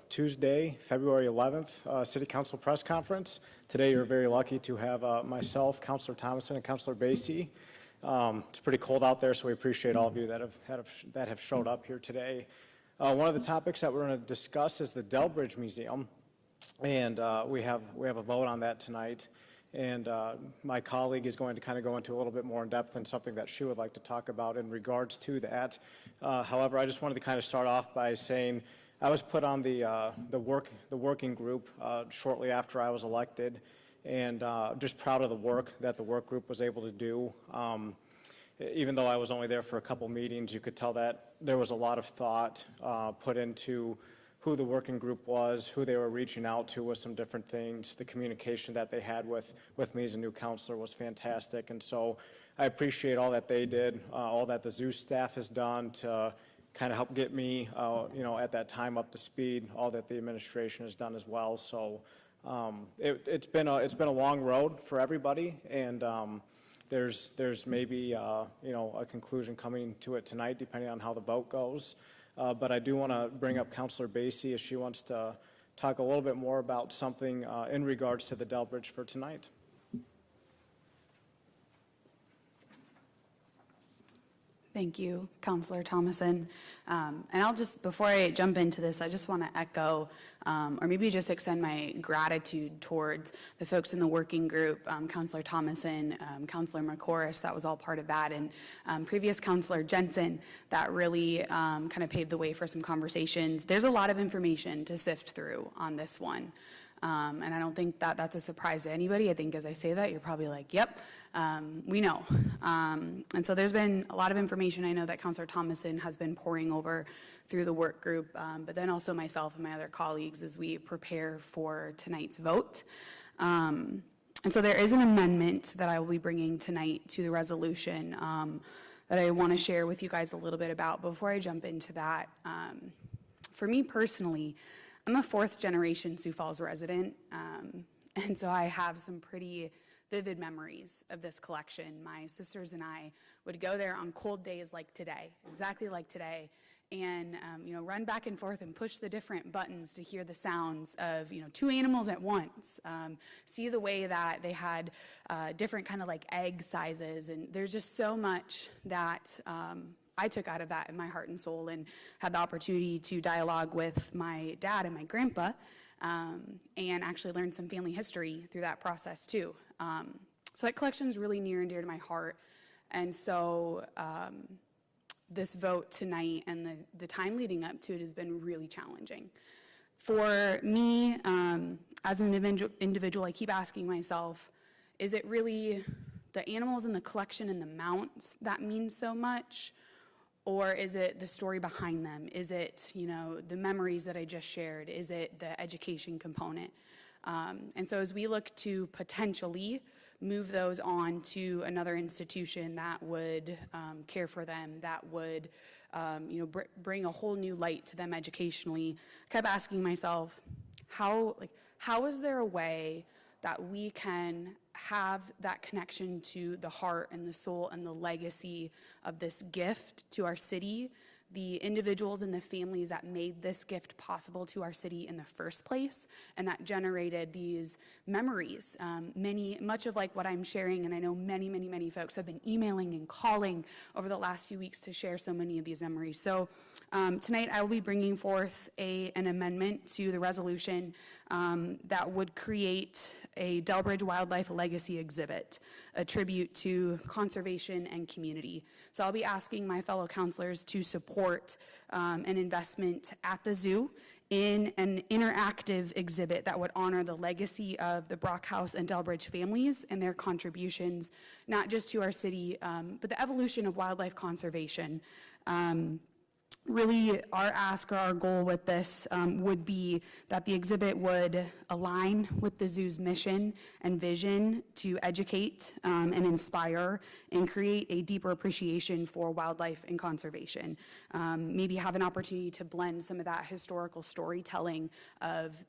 Tuesday, February 11th, City Council press conference. Today you're very lucky to have myself, Councilor Thomason, and Councilor Basie. It's pretty cold out there, so we appreciate all of you that have showed up here today. One of the topics that we're going to discuss is the Delbridge Museum, and we have a vote on that tonight. And my colleague is going to kind of go into a little bit more in depth and something that she would like to talk about in regards to that. However, I just wanted to kind of start off by saying I was put on the working group shortly after I was elected, and just proud of the work that the work group was able to do. Even though I was only there for a couple meetings, you could tell that there was a lot of thought put into who the working group was, who they were reaching out to with some different things. The communication that they had with me as a new counselor was fantastic, and so I appreciate all that they did, all that the zoo staff has done to kind of help get me, at that time up to speed, all that the administration has done as well. So it's been a long road for everybody, and there's maybe a conclusion coming to it tonight, depending on how the vote goes. But I do want to bring up Councilor Basie as she wants to talk a little bit more about something in regards to the Delbridge for tonight. Thank you, Councilor Thomason. And I'll just, before I jump into this, I just want to echo, or maybe just extend my gratitude towards the folks in the working group, Councilor Thomason, Councilor McCorris, that was all part of that, and previous Councilor Jensen, that really kind of paved the way for some conversations. There's a lot of information to sift through on this one. And I don't think that that's a surprise to anybody. I think as I say that, you're probably like, yep, we know. And so there's been a lot of information I know that Councilor Thomason has been pouring over through the work group, but then also myself and my other colleagues as we prepare for tonight's vote. And so there is an amendment that I will be bringing tonight to the resolution that I want to share with you guys a little bit about. Before I jump into that, for me personally, I'm a fourth-generation Sioux Falls resident, and so I have some pretty vivid memories of this collection. My sisters and I would go there on cold days like today, exactly like today, and run back and forth and push the different buttons to hear the sounds of two animals at once. See the way that they had different kind of like egg sizes, and there's just so much that I took out of that in my heart and soul, and had the opportunity to dialogue with my dad and my grandpa, and actually learn some family history through that process too. So that collection is really near and dear to my heart, and so this vote tonight and the time leading up to it has been really challenging. For me, as an individual, I keep asking myself, is it really the animals in the collection and the mounts that mean so much? Or is it the story behind them? Is it, the memories that I just shared? Is it the education component? And so as we look to potentially move those on to another institution that would care for them, that would bring a whole new light to them educationally, I kept asking myself, how is there a way that we can have that connection to the heart and the soul and the legacy of this gift to our city, the individuals and the families that made this gift possible to our city in the first place, and that generated these memories. Much of like what I'm sharing, and I know many folks have been emailing and calling over the last few weeks to share so many of these memories. So tonight I will be bringing forth an amendment to the resolution that would create a Delbridge Wildlife Legacy exhibit, a tribute to conservation and community. So I'll be asking my fellow councilors to support an investment at the zoo in an interactive exhibit that would honor the legacy of the Brockhouse and Delbridge families and their contributions, not just to our city, but the evolution of wildlife conservation. Really, our ask or our goal with this would be that the exhibit would align with the zoo's mission and vision to educate and inspire and create a deeper appreciation for wildlife and conservation. Maybe have an opportunity to blend some of that historical storytelling of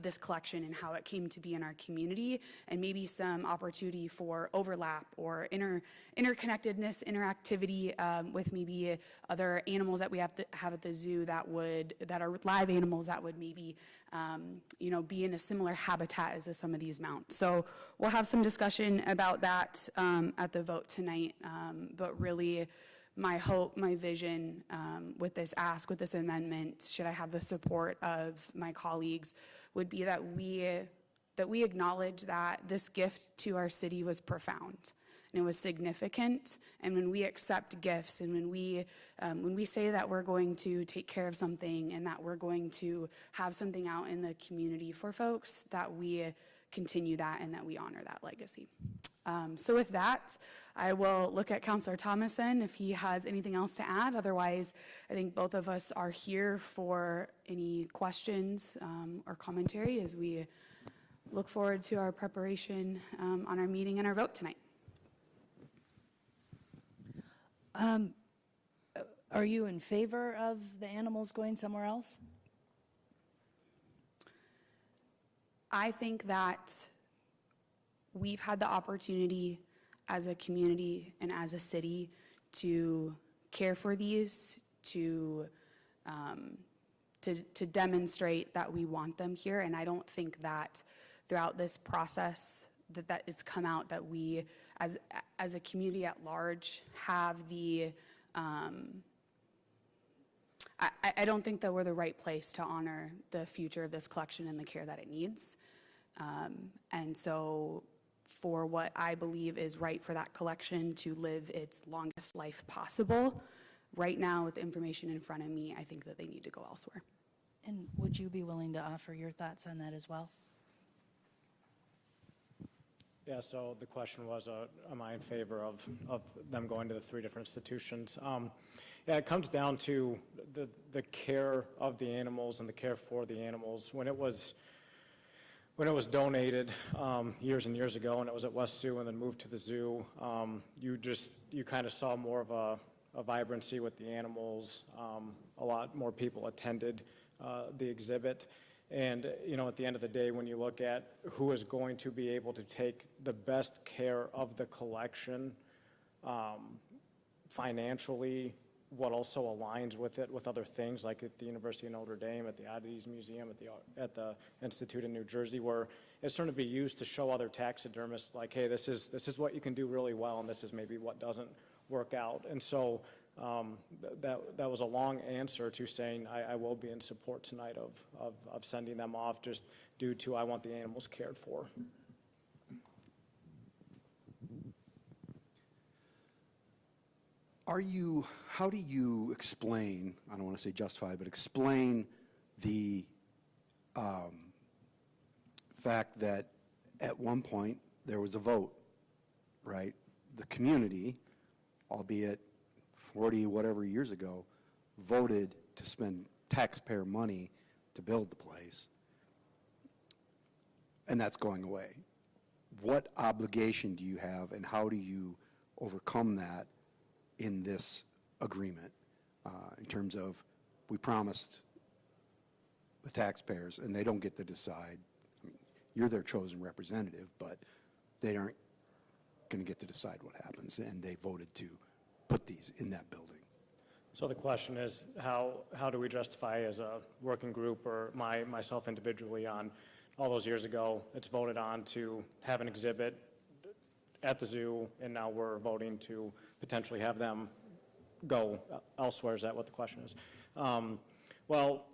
this collection and how it came to be in our community, and maybe some opportunity for overlap or interconnectedness, interactivity with maybe other animals that we have have at the zoo that are live animals that would maybe, be in a similar habitat as some of these mounts. So we'll have some discussion about that at the vote tonight. But really, my hope, my vision with this ask, with this amendment, should I have the support of my colleagues, would be that we acknowledge that this gift to our city was profound and it was significant. And when we accept gifts and when we say that we're going to take care of something and that we're going to have something out in the community for folks, that we continue that and that we honor that legacy. So with that, I will look at Councilor Thomason if he has anything else to add. Otherwise, I think both of us are here for any questions or commentary as we look forward to our preparation on our meeting and our vote tonight. Are you in favor of the animals going somewhere else? I think that we've had the opportunity as a community and as a city to care for these, to demonstrate that we want them here. And I don't think that throughout this process that it's come out that we, as a community at large, have the, I don't think that we're the right place to honor the future of this collection and the care that it needs. And so for what I believe is right for that collection to live its longest life possible, right now with the information in front of me, I think that they need to go elsewhere. And would you be willing to offer your thoughts on that as well? Yeah, so the question was, am I in favor of them going to the 3 different institutions? Yeah, it comes down to the care of the animals and the care for the animals. When it was donated years and years ago, and it was at West Sioux and then moved to the zoo, you kind of saw more of a vibrancy with the animals. A lot more people attended the exhibit. And, at the end of the day, when you look at who is going to be able to take the best care of the collection financially, what also aligns with it with other things, like at the University of Notre Dame, at the Oddities Museum, at the Institute in New Jersey, where it's going to be used to show other taxidermists, like, hey, this is what you can do really well, and this is maybe what doesn't work out. And so that was a long answer to saying I will be in support tonight of sending them off, just due to I want the animals cared for. How do you explain, I don't want to say justify, but explain the fact that at one point there was a vote, right? The community, albeit 40 whatever years ago, voted to spend taxpayer money to build the place, and that's going away. What obligation do you have, and how do you overcome that in this agreement, in terms of we promised the taxpayers and they don't get to decide? I mean, you're their chosen representative, but they aren't going to get to decide what happens, and they voted to put these in that building. So the question is, how do we justify as a working group or myself individually on all those years ago, it's voted on to have an exhibit at the zoo, and now we're voting to potentially have them go elsewhere? Is that what the question is? Well,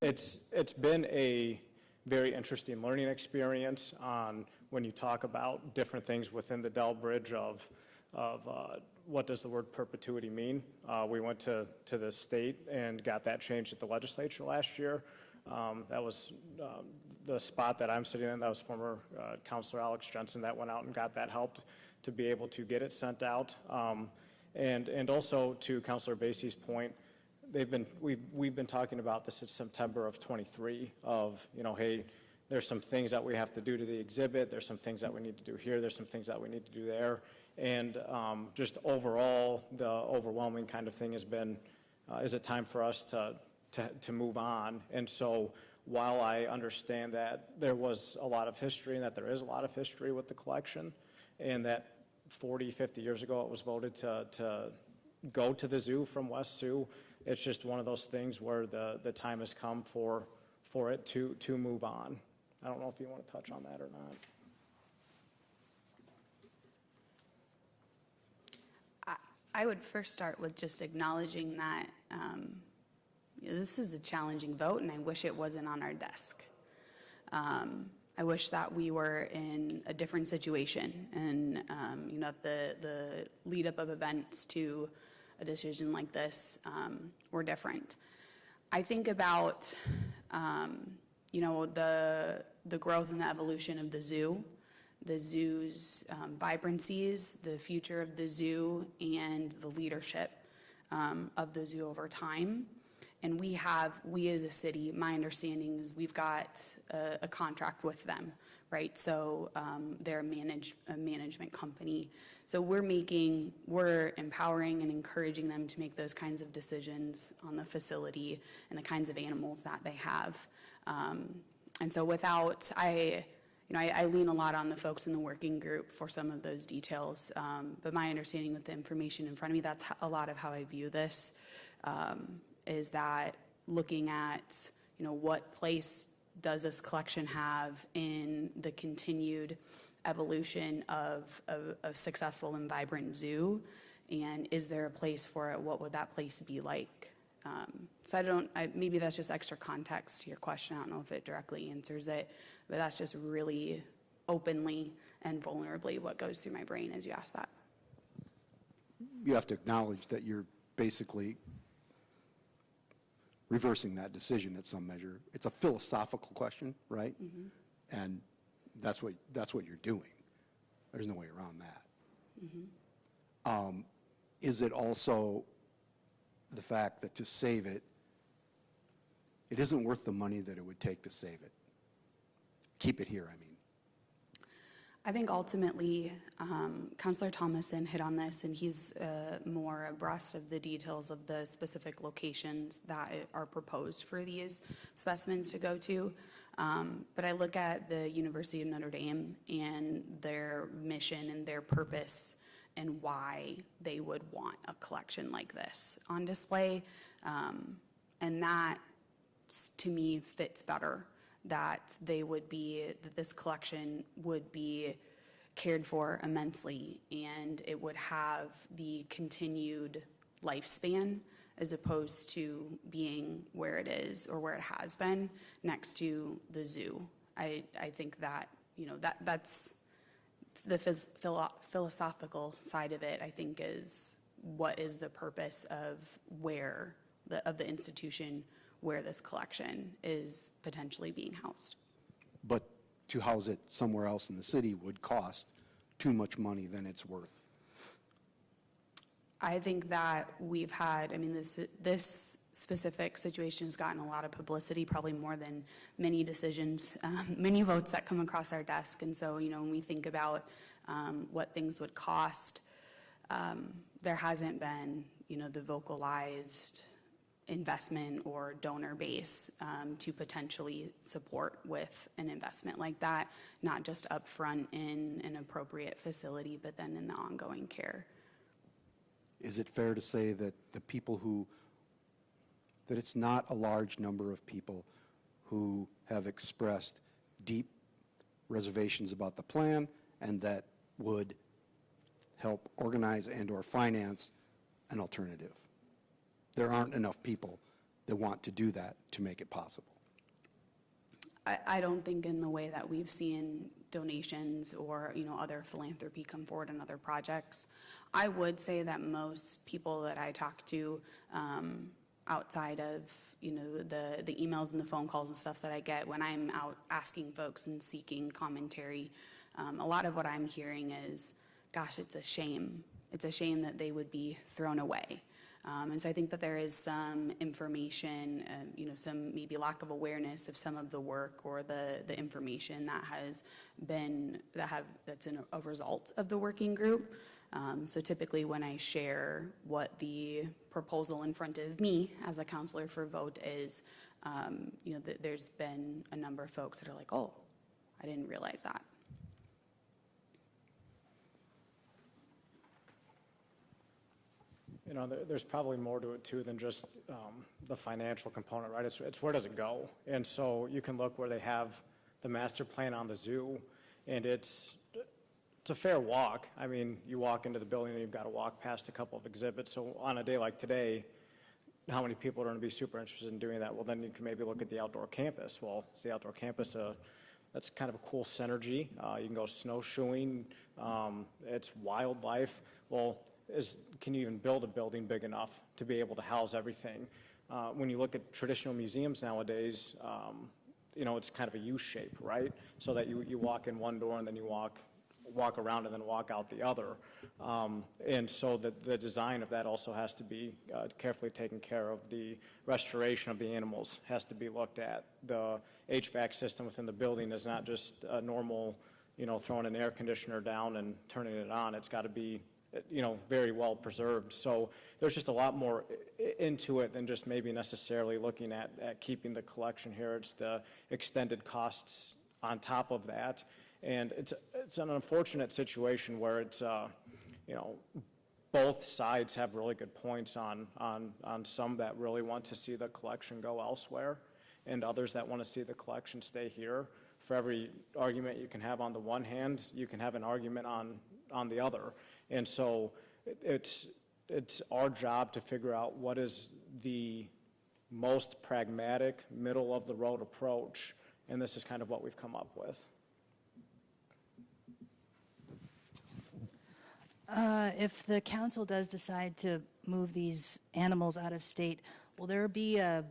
it's been a very interesting learning experience on when you talk about different things within the Dell Bridge of what does the word perpetuity mean. We went to the state and got that changed at the legislature last year. That was the spot that I'm sitting in. That was former Councilor Alex Jensen that went out and got that helped to be able to get it sent out. And also to Councilor Basie's point, we've been talking about this since September of 23 of, hey, there's some things that we have to do to the exhibit, there's some things that we need to do here, there's some things that we need to do there. And just overall, the overwhelming kind of thing has been, is it time for us to move on? And so while I understand that there was a lot of history and that there is a lot of history with the collection, and that 40, 50 years ago it was voted to go to the zoo from West Sioux, it's just one of those things where the time has come for it to move on. I don't know if you want to touch on that or not. I would first start with just acknowledging that this is a challenging vote, and I wish it wasn't on our desk. I wish that we were in a different situation, and the lead up of events to a decision like this were different. I think about the growth and the evolution of the zoo's vibrancies, the future of the zoo, and the leadership of the zoo over time. And we as a city, my understanding is we've got a contract with them, right? So they're a management company. So we're empowering and encouraging them to make those kinds of decisions on the facility and the kinds of animals that they have. And so I lean a lot on the folks in the working group for some of those details. But my understanding with the information in front of me, that's a lot of how I view this, is that looking at, what place does this collection have in the continued evolution of a successful and vibrant zoo, and is there a place for it? What would that place be like? So maybe that's just extra context to your question. I don't know if it directly answers it, but that's just really openly and vulnerably what goes through my brain as you ask that. You have to acknowledge that you're basically reversing that decision at some measure. It's a philosophical question, right? Mm-hmm. And that's what you're doing. There's no way around that. Mm-hmm. Is it also the fact that to save it, it isn't worth the money that it would take to save it? Keep it here, I mean. I think ultimately, Councilor Thomason hit on this, and he's more abreast of the details of the specific locations that are proposed for these specimens to go to. But I look at the University of Notre Dame and their mission and their purpose and why they would want a collection like this on display. And that, to me, fits better. That this collection would be cared for immensely, and it would have the continued lifespan as opposed to being where it is or where it has been next to the zoo. I think that, that's the philosophical side of it, I think, is what is the purpose of the institution where this collection is potentially being housed. But to house it somewhere else in the city would cost too much money than it's worth. I think that we've had, this specific situation has gotten a lot of publicity, probably more than many decisions, many votes that come across our desk. And so, when we think about what things would cost, there hasn't been, the vocalized investment or donor base to potentially support with an investment like that, not just upfront in an appropriate facility, but then in the ongoing care. Is it fair to say that that it's not a large number of people who have expressed deep reservations about the plan and that would help organize and or finance an alternative? There aren't enough people that want to do that to make it possible. I don't think in the way that we've seen donations or, other philanthropy come forward in other projects. I would say that most people that I talk to outside of, the emails and the phone calls and stuff that I get when I'm out asking folks and seeking commentary, a lot of what I'm hearing is, gosh, it's a shame. It's a shame that they would be thrown away. And so I think that there is some information, some maybe lack of awareness of some of the work or the information that that's a result of the working group. So typically when I share what the proposal in front of me as a counselor for vote is, there's been a number of folks that are like, oh, I didn't realize that. You know, there's probably more to it too than just the financial component, right? It's where does it go? And so you can look where they have the master plan on the zoo, and it's a fair walk. I mean, you walk into the building and you've got to walk past a couple of exhibits. So on a day like today, how many people are going to be super interested in doing that? Well, then you can maybe look at the outdoor campus. Well, it's the outdoor campus. That's kind of a cool synergy. You can go snowshoeing. It's wildlife. Well, can you even build a building big enough to be able to house everything? When you look at traditional museums nowadays, you know, it's kind of a U shape, right? So that you walk in one door and then you walk around and then walk out the other. And so the design of that also has to be carefully taken care of. The restoration of the animals has to be looked at. The HVAC system within the building is not just a normal, you know, throwing an air conditioner down and turning it on. It's got to be, you know, very well preserved. So there's just a lot more into it than just maybe necessarily looking at keeping the collection here. It's the extended costs on top of that. And it's an unfortunate situation where it's, you know, both sides have really good points on some that really want to see the collection go elsewhere and others that want to see the collection stay here. For every argument you can have on the one hand, you can have an argument on the other. And so it's our job to figure out what is the most pragmatic, middle of the road approach. And this is kind of what we've come up with. If the council does decide to move these animals out of state, will there be a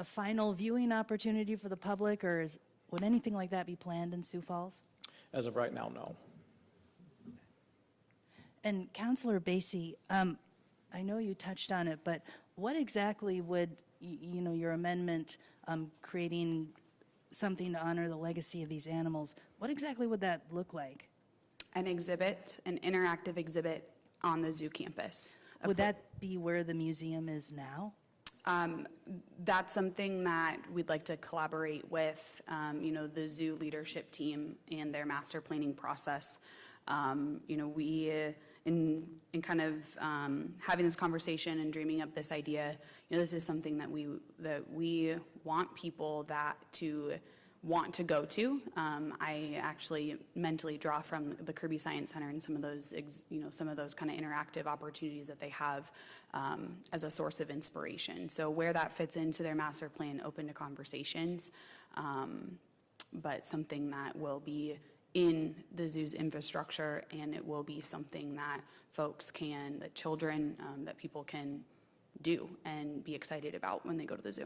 final viewing opportunity for the public, or would anything like that be planned in Sioux Falls? As of right now, no. And Councilor Basie, I know you touched on it, but what exactly would, you know, your amendment creating something to honor the legacy of these animals, what exactly would that look like? An exhibit, an interactive exhibit on the zoo campus. Would that be where the museum is now? That's something that we'd like to collaborate with, you know, the zoo leadership team and their master planning process. You know, we, in kind of having this conversation and dreaming up this idea, you know, this is something that we want people that to want to go to. I actually mentally draw from the Kirby Science Center and some of those, you know, some of those kind of interactive opportunities that they have as a source of inspiration. So where that fits into their master plan, open to conversations, but something that will be in the zoo's infrastructure, and it will be something that folks can, that children, that people can do and be excited about when they go to the zoo.